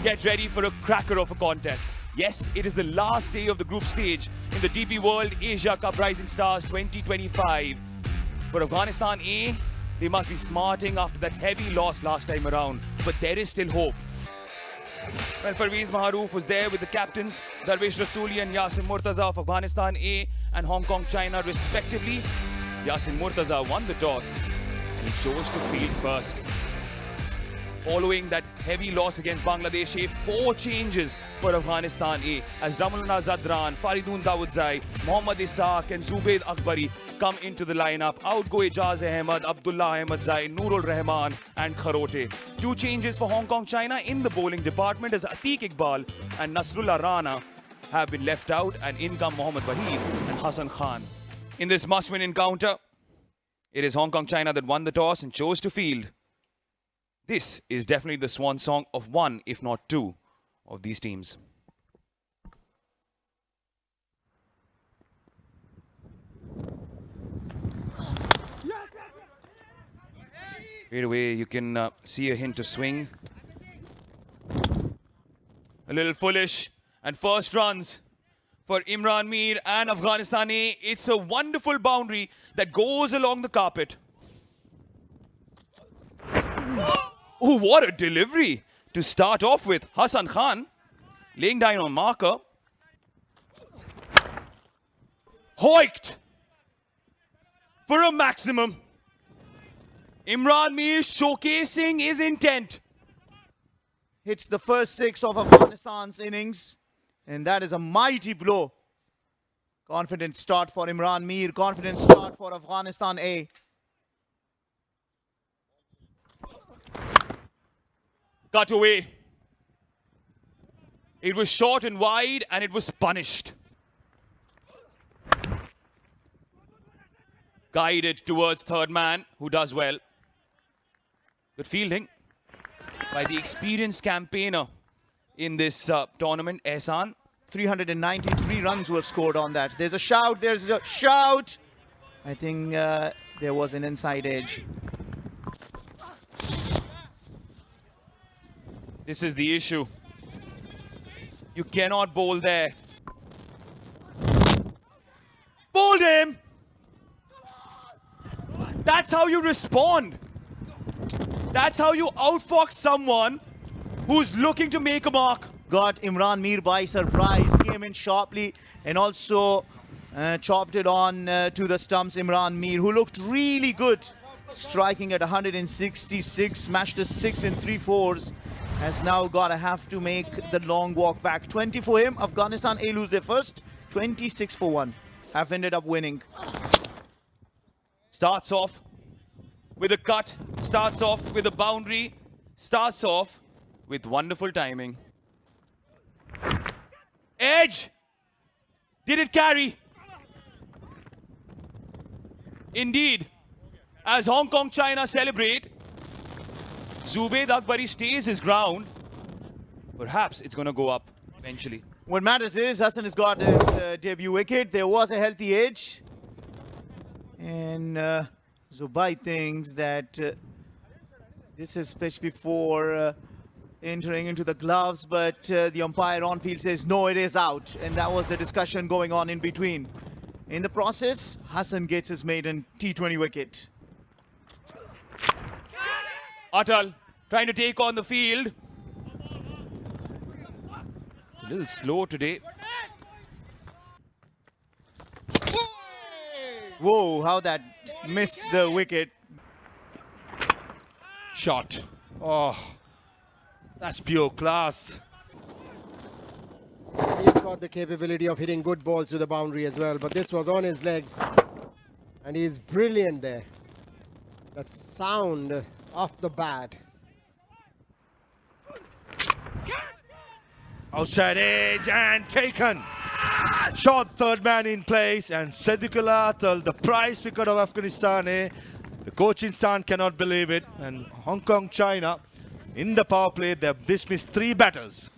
get ready for a cracker of a contest. Yes, it is the last day of the group stage in the DP World Asia Cup Rising Stars 2025. For Afghanistan A, they must be smarting after that heavy loss last time around, but there is still hope. Well, Parvez Maharouf was there with the captains, Darvesh Rasooli and Yasin Murtaza of Afghanistan A and Hong Kong China respectively. Yasin Murtaza won the toss and he chose to field first. Following that heavy loss against Bangladesh A, 4 changes for Afghanistan A as Ramalana Zadran, Faridun Davudzai, Mohammad Ishaq and Zubayd Akbari come into the lineup. Out go Ijaz Ahmed, Abdullah Ahmed Zai, Nurul Rahman and Kharote. 2 changes for Hong Kong China in the bowling department as Atiq Iqbal and Nasrullah Rana have been left out, and in come Mohammad Wahid and Hassan Khan. In this must-win encounter, it is Hong Kong China that won the toss and chose to field. This is definitely the swan song of one, if not two, of these teams. Right away, you can see a hint of swing. A little foolish. And first runs for Imran Mir and Afghanistan A. It's a wonderful boundary that goes along the carpet. Oh, what a delivery to start off with. Hassan Khan laying down on marker. Hoiked for a maximum. Imran Mir showcasing his intent. Hits the first 6 of Afghanistan's innings, and that is a mighty blow. Confident start for Imran Mir, confident start for Afghanistan A. Cut away. It was short and wide and it was punished. Guided towards third man, who does well. Good fielding by the experienced campaigner in this tournament, Ehsan. 393 runs were scored on that. There's a shout, there's a shout. I think there was an inside edge. This is the issue. You cannot bowl there. Bowled him! That's how you respond. That's how you outfox someone who's looking to make a mark. Got Imran Mir by surprise, came in sharply and also chopped it on to the stumps. Imran Mir, who looked really good, striking at 166, smashed a 6 in 3/4s, has now got to have to make the long walk back. 20 for him. Afghanistan A lose their first, 26 for 1. Have ended up winning. Starts off with a cut, starts off with a boundary, starts off with wonderful timing. Edge! Did it carry? Indeed, as Hong Kong China celebrate, Zubayd Akbari stays his ground. Perhaps it's going to go up eventually. What matters is Hassan has got his debut wicket. There was a healthy edge. And Zubayd thinks that this is pitched before entering into the gloves, but the umpire on field says no, it is out. And that was the discussion going on in between. In the process, Hassan gets his maiden T20 wicket. Atal trying to take on the field. It's a little slow today. Whoa, how that missed the wicket. Shot. Oh, that's pure class. He's got the capability of hitting good balls to the boundary as well, but this was on his legs. And he's brilliant there. That sound off the bat. Outside edge and taken. Shot third man in place, and Sadiqullah Atal, the prize wicket of Afghanistan. The coaching stand cannot believe it. And Hong Kong China in the power play, they have dismissed 3 batters.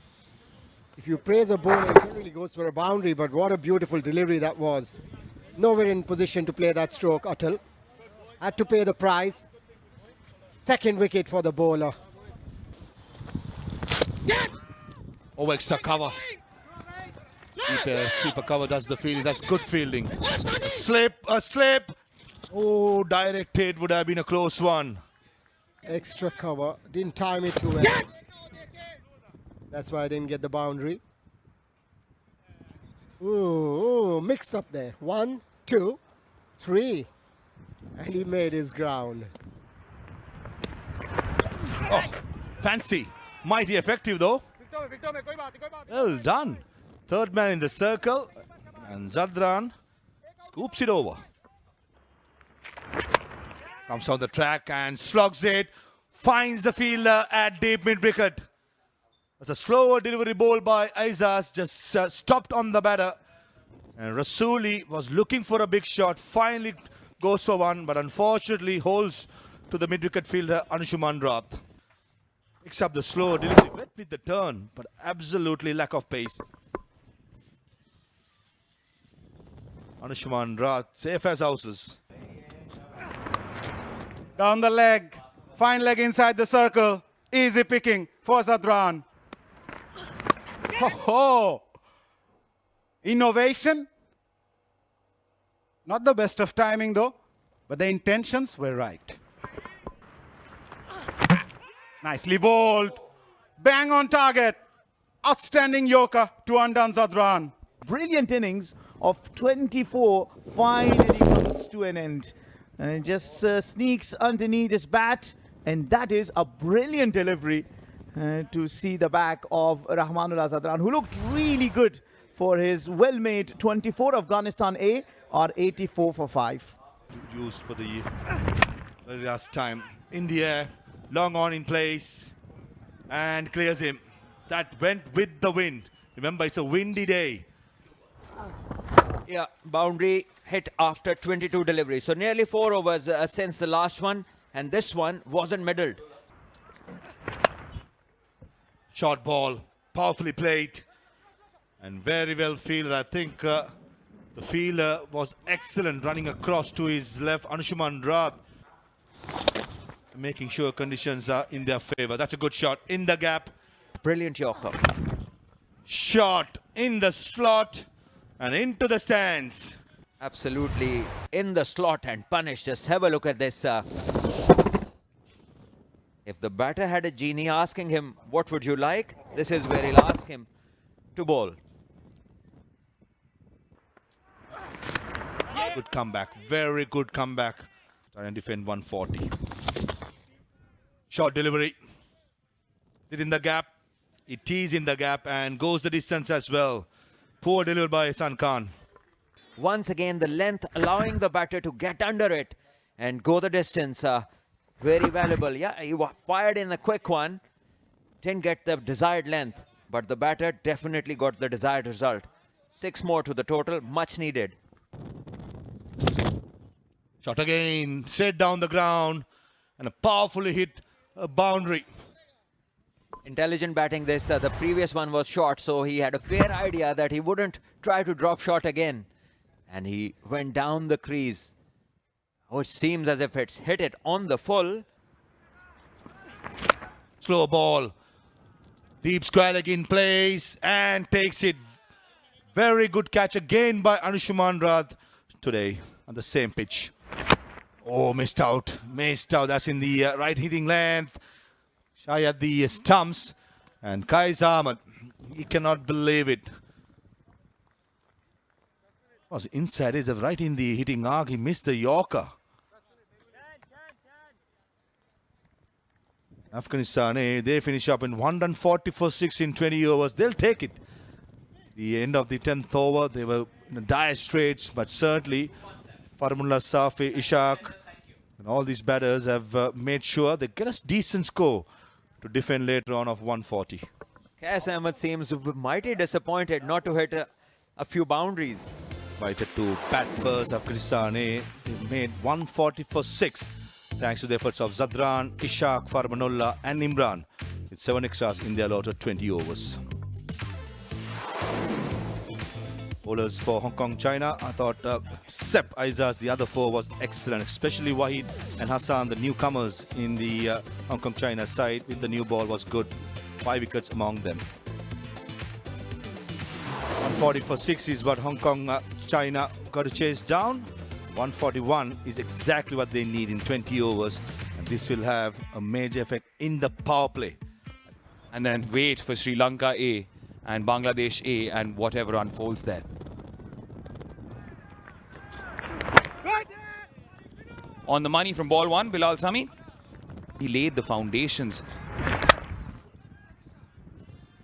If you praise a bowler, it generally goes for a boundary, but what a beautiful delivery that was. Nowhere in position to play that stroke, Atal. Had to pay the price. Second wicket for the bowler. Oh, extra cover. Keeper cover does the fielding. That's good fielding. A slip. Oh, directed. Would have been a close one. Extra cover. Didn't time it too well. That's why I didn't get the boundary. Ooh, mix up there. 1, 2, 3. And he made his ground. Oh, fancy. Mighty effective though. Well done. Third man in the circle. And Zadran scoops it over. Comes on the track and slugs it. Finds the fielder at deep mid-wicket. That's a slower delivery ball by Aizaz. Just stopped on the batter. And Rasuli was looking for a big shot. Finally goes for one. But unfortunately holds to the mid-wicket fielder Anshuman Rath. Picks up the slow delivery. Wet with the turn. But absolutely lack of pace. Anshuman Rath safe as houses. Down the leg. Fine leg inside the circle. Easy picking for Zadran. Ho! Innovation. Not the best of timing though, but the intentions were right. Nicely bowled. Bang on target. Outstanding Yorker to undone Zadran. Brilliant innings of 24 finally comes to an end. Just sneaks underneath his bat, and that is a brilliant delivery to see the back of Rahmanullah Zadran, who looked really good for his well-made 24 Afghanistan A or 84 for 5. Used for the very last time. In the air, long on in place, and clears him. That went with the wind. Remember, it's a windy day. Yeah, boundary hit after 22 deliveries. So nearly 4 overs since the last one, and this one wasn't middled. Short ball, powerfully played, and very well fielded. I think the fielder was excellent running across to his left, Anshuman Rath, making sure conditions are in their favor. That's a good shot in the gap. Brilliant Yorker. Shot in the slot and into the stands. Absolutely in the slot and punished. Just have a look at this. If the batter had a genie asking him, what would you like? This is where he'll ask him to bowl. Good comeback, very good comeback. Try and defend 140. Short delivery. Is it in the gap? It is in the gap and goes the distance as well. Poor delivery by Ihsan Khan. Once again, the length allowing the batter to get under it and go the distance. Very valuable. Yeah, he fired in a quick one. Didn't get the desired length, but the batter definitely got the desired result. 6 more to the total, much needed. Shot again, straight down the ground, and a powerfully hit boundary. Intelligent batting this. The previous one was short, so he had a fair idea that he wouldn't try to drop shot again. And he went down the crease. Oh, it seems as if it's hit it on the full. Slow ball. Deep square leg in place and takes it. Very good catch again by Anshuman Rath today on the same pitch. Oh, missed out. Missed out. That's in the right hitting length. Shy at the stumps. And Qais Ahmed, he cannot believe it. Was inside, is right in the hitting arc. He missed the Yorker. Afghanistan, they finish up in 140 for 6 in 20 overs. They'll take it. The end of the 10th over, they were in dire straits, but certainly Farmullah, Safi, Ishaq, and all these batters have made sure they get a decent score to defend later on of 140. Qais Ahmed seems mighty disappointed not to hit a few boundaries. Invited to bat first, Afghanistan, they made 140 for 6. Thanks to the efforts of Zadran, Ishaq, Farmanullah and Imran with 7 extras in their allotted 20 overs. Bowlers for Hong Kong, China, I thought Sep Aizaz, the other 4 was excellent, especially Wahid and Hassan, the newcomers in the Hong Kong, China side with the new ball was good. 5 wickets among them. 140 for sixes, but Hong Kong, China got to chase down. 141 is exactly what they need in 20 overs, and this will have a major effect in the power play. And then wait for Sri Lanka A and Bangladesh A and whatever unfolds there. On the money from ball one, Bilal Sami. He laid the foundations.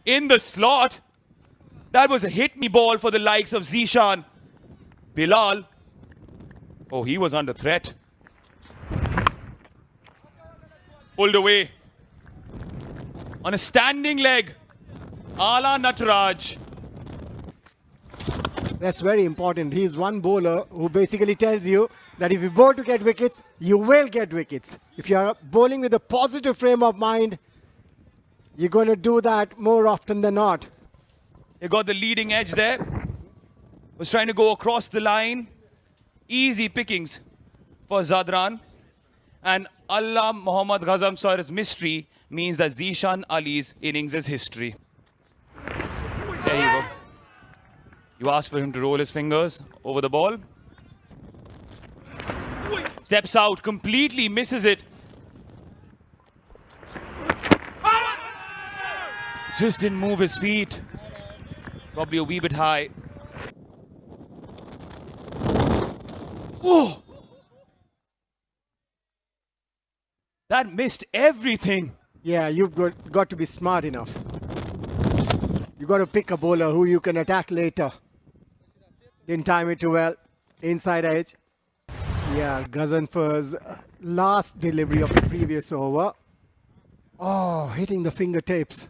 In the slot. That was a hit-me ball for the likes of Zishan. Bilal. Oh, he was under threat. Pulled away. On a standing leg. Ala Nataraj. That's very important. He's one bowler who basically tells you that if you bowl to get wickets, you will get wickets. If you are bowling with a positive frame of mind, you're going to do that more often than not. He got the leading edge there. Was trying to go across the line. Easy pickings for Zadran. And Allah Muhammad Ghazam Sair's mystery means that Zishan Ali's innings is history. There you go. You asked for him to roll his fingers over the ball. Steps out, completely misses it. Just didn't move his feet. Probably a wee bit high. Oh! That missed everything. Yeah, you've got to be smart enough. You've got to pick a bowler who you can attack later. Didn't time it too well. Inside edge. Yeah, Ghazanfar's last delivery of the previous over. Oh, hitting the fingertips.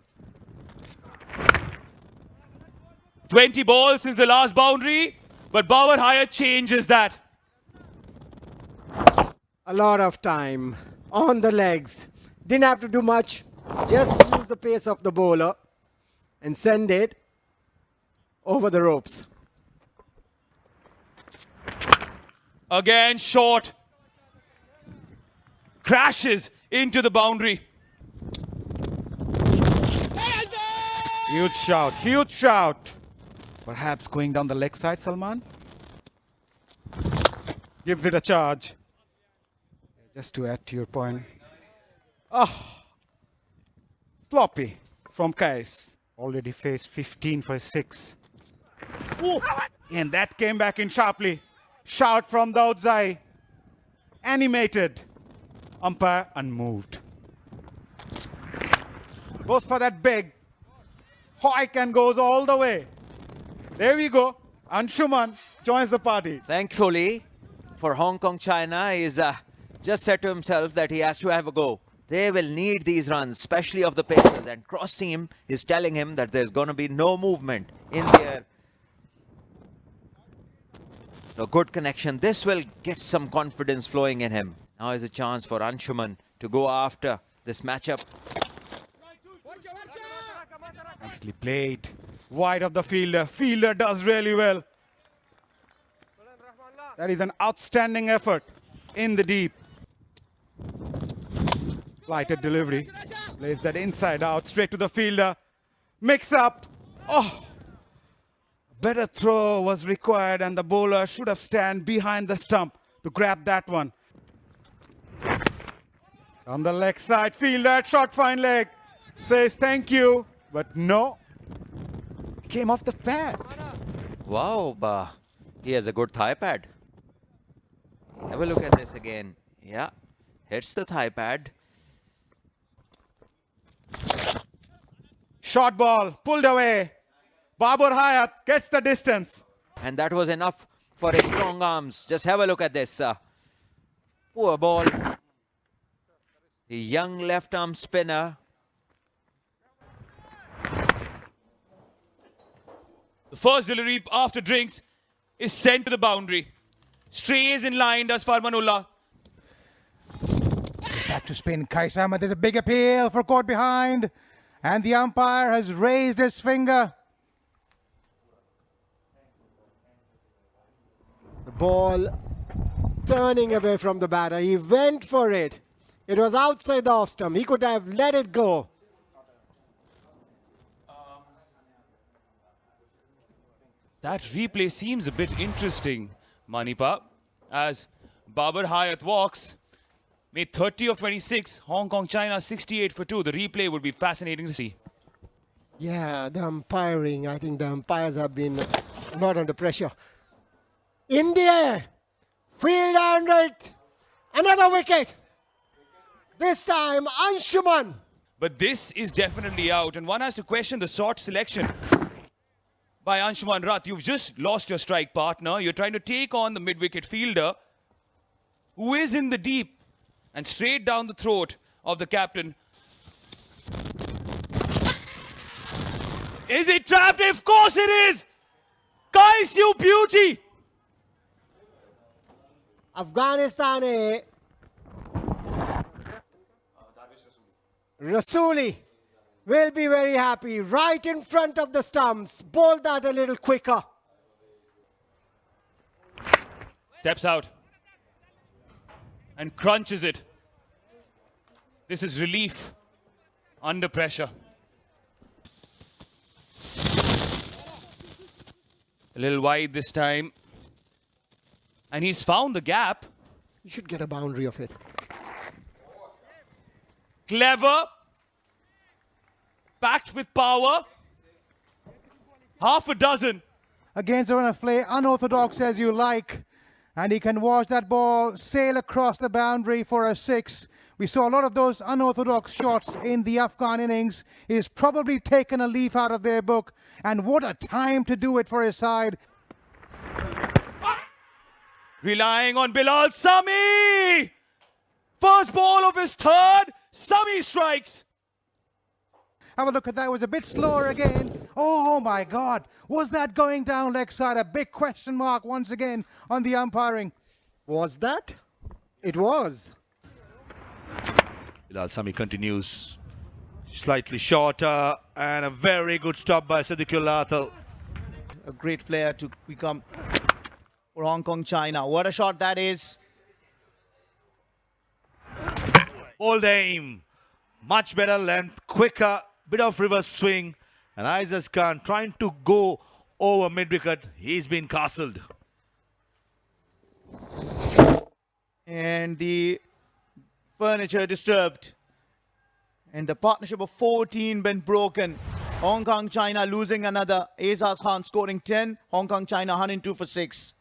20 balls since the last boundary, but Bauer Hyatt changes that. A lot of time on the legs. Didn't have to do much. Just use the pace of the bowler and send it over the ropes. Again, short. Crashes into the boundary. Huge shout, huge shout. Perhaps going down the leg side, Salman. Gives it a charge. Just to add to your point. Ah, sloppy from Kais. Already faced 15 for 6. And that came back in sharply. Shout from the outside. Animated. Umpire unmoved. Goes for that big. Hike and goes all the way. There we go. Anshuman joins the party. Thankfully for Hong Kong, China, he's just said to himself that he has to have a go. They will need these runs, especially of the pacers. And cross seam is telling him that there's going to be no movement in the air. A good connection. This will get some confidence flowing in him. Now is a chance for Anshuman to go after this matchup. Nicely played. Wide of the fielder. Fielder does really well. That is an outstanding effort in the deep. Lighted delivery. Plays that inside out straight to the fielder. Mix up. Oh! Better throw was required and the bowler should have stand behind the stump to grab that one. On the leg side, fielder, short fine leg. Says thank you, but no. Came off the pad. Wow, he has a good thigh pad. Have a look at this again. Yeah, hits the thigh pad. Short ball, pulled away. Babur Hayat gets the distance. And that was enough for his strong arms. Just have a look at this. Poor ball. The young left arm spinner. The first delivery after drinks is sent to the boundary. Strays in line, does Farmanullah. Back to spin. Kais Ahmed, there's a big appeal for caught behind. And the umpire has raised his finger. The ball turning away from the batter. He went for it. It was outside the off stump. He could have let it go. That replay seems a bit interesting, Manipa, as Babar Hayat walks. Made 30 of 26, Hong Kong, China 68 for 2. The replay would be fascinating to see. Yeah, the umpiring. I think the umpires have been not under pressure. In the air. Field under it. Another wicket. This time, Anshuman. But this is definitely out, and one has to question the short selection by Anshuman Rath. You've just lost your strike partner. You're trying to take on the mid-wicket fielder who is in the deep and straight down the throat of the captain. Is it trapped? Of course it is! Guys, you beauty! Afghanistan A. Rasuli will be very happy. Right in front of the stumps. Bowl that a little quicker. Steps out and crunches it. This is relief under pressure. A little wide this time. And he's found the gap. You should get a boundary of it. Clever. Packed with power. Half a dozen. Against a run of play, unorthodox as you like. And he can watch that ball sail across the boundary for a 6. We saw a lot of those unorthodox shots in the Afghan innings. He's probably taken a leaf out of their book. And what a time to do it for his side. Relying on Bilal Sami. First ball of his third. Sami strikes. Have a look at that. It was a bit slower again. Oh my God. Was that going down leg side? A big question mark once again on the umpiring. Was that? It was. Bilal Sami continues. Slightly shorter and a very good stop by Siddiqul Atal. A great player to become for Hong Kong, China. What a shot that is. Bold aim. Much better length, quicker, bit of reverse swing. And Aizaz Khan trying to go over mid-wicket. He's been castled. And the furniture disturbed. And the partnership of 14 been broken. Hong Kong, China losing another. Aizaz Khan scoring 10. Hong Kong, China 102 for 6.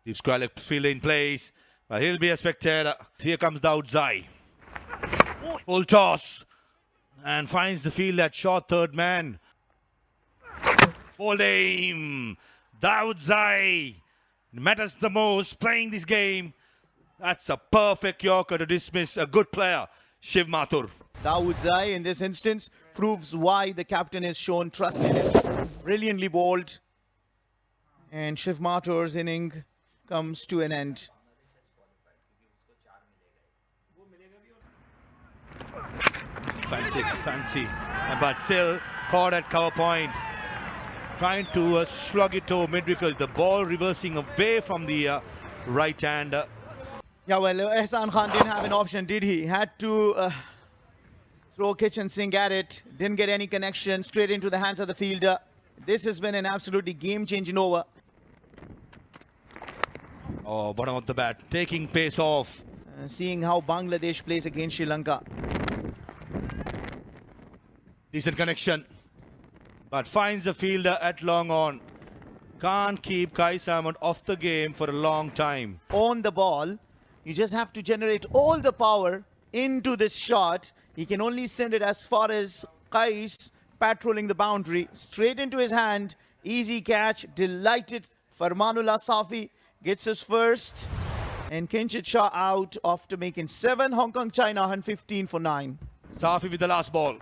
Deep square left field in place. But he'll be a spectator. Here comes Daud Zai. Full toss. And finds the field at short third man. Full aim. Daud Zai matters the most playing this game. That's a perfect Yorker to dismiss a good player, Shiv Mathur. Dawood Zai in this instance proves why the captain has shown trust in him. Brilliantly bowled. And Shiv Mathur's inning comes to an end. Fancy. But still caught at cover point. Trying to slug it over mid-wicket. The ball reversing away from the right hand. Yeah, well, Ehsan Khan didn't have an option, did he? Had to throw kitchen sink at it. Didn't get any connection. Straight into the hands of the fielder. This has been an absolutely game-changing over. Oh, bottom of the bat. Taking pace off. Seeing how Bangladesh plays against Sri Lanka. Decent connection. But finds the fielder at long on. Can't keep Kai Salmon off the game for a long time. On the ball, you just have to generate all the power into this shot. He can only send it as far as Kais patrolling the boundary. Straight into his hand. Easy catch. Delighted. Farmanullah Safi gets his first. And Kinshit Shah out after making 7. Hong Kong, China 115 for 9. Safi with the last ball.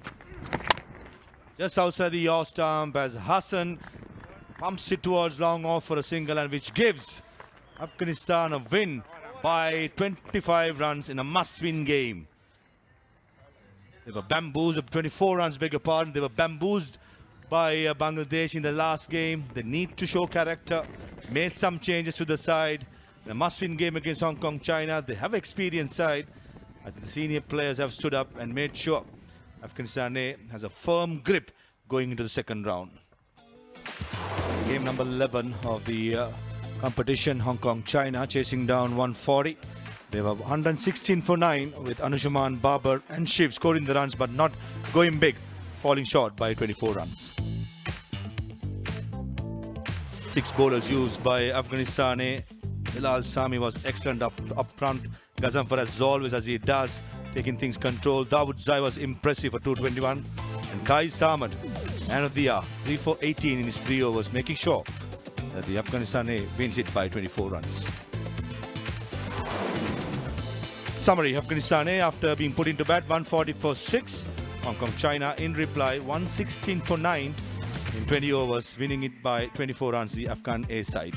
Just outside the off stump as Hassan pumps it towards long off for a single, and which gives Afghanistan a win by 25 runs in a must-win game. They were bamboozled, 24 runs, beg your pardon. They were bamboozled by Bangladesh in the last game. They need to show character. Made some changes to the side. In a must-win game against Hong Kong, China. They have an experienced side. I think the senior players have stood up and made sure Afghanistan A has a firm grip going into the second round. Game number 11 of the competition, Hong Kong, China, chasing down 140. They were 116 for 9 with Anushaman, Babar and Shiv scoring the runs but not going big, falling short by 24 runs. 6 bowlers used by Afghanistan. Bilal Sami was excellent up front. Gazanfar as always, as he does, taking things control. Dawood Zai was impressive for 221. And Kai Samad, man of the hour, 3 for 18 in his 3 overs, making sure that the Afghanistan A wins it by 24 runs. Summary: Afghanistan A, after being put into bat, 140 for 6. Hong Kong, China in reply, 116 for 9 in 20 overs, winning it by 24 runs, the Afghan A side.